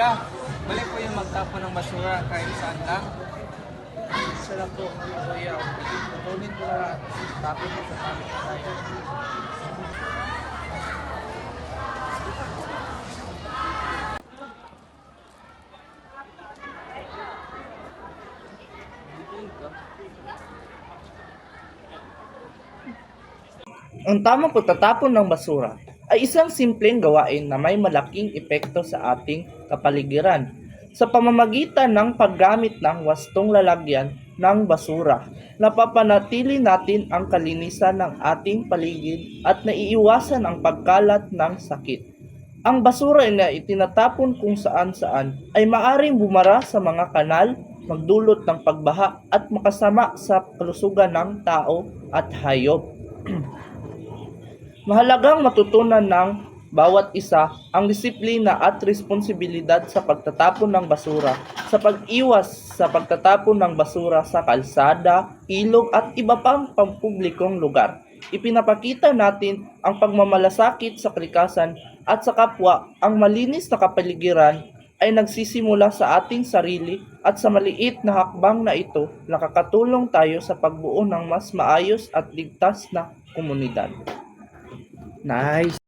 Kuya, balik po yung magtapon ng basura kahit saan lang. Isa lang po, kuya. Tutunin ko na tapos ko sa tamit na tayo. Ang tamang pagtatapon ng basura ay isang simpleng gawain na may malaking epekto sa ating kapaligiran sa pamamagitan ng paggamit ng wastong lalagyan ng basura. Napapanatili natin ang kalinisan ng ating paligid at naiiwasan ang pagkalat ng sakit. Ang basura na itinatapon kung saan-saan ay maaring bumara sa mga kanal, magdulot ng pagbaha at makasama sa kalusugan ng tao at hayop. Mahalagang matutunan ng bawat isa ang disiplina at responsibilidad sa pagtatapon ng basura, sa pag-iwas sa pagtatapon ng basura sa kalsada, ilog at iba pang pampublikong lugar. Ipinapakita natin ang pagmamalasakit sa kalikasan at sa kapwa. Ang malinis na kapaligiran ay nagsisimula sa ating sarili at sa maliit na hakbang na ito, nakakatulong tayo sa pagbuo ng mas maayos at ligtas na komunidad. Nice.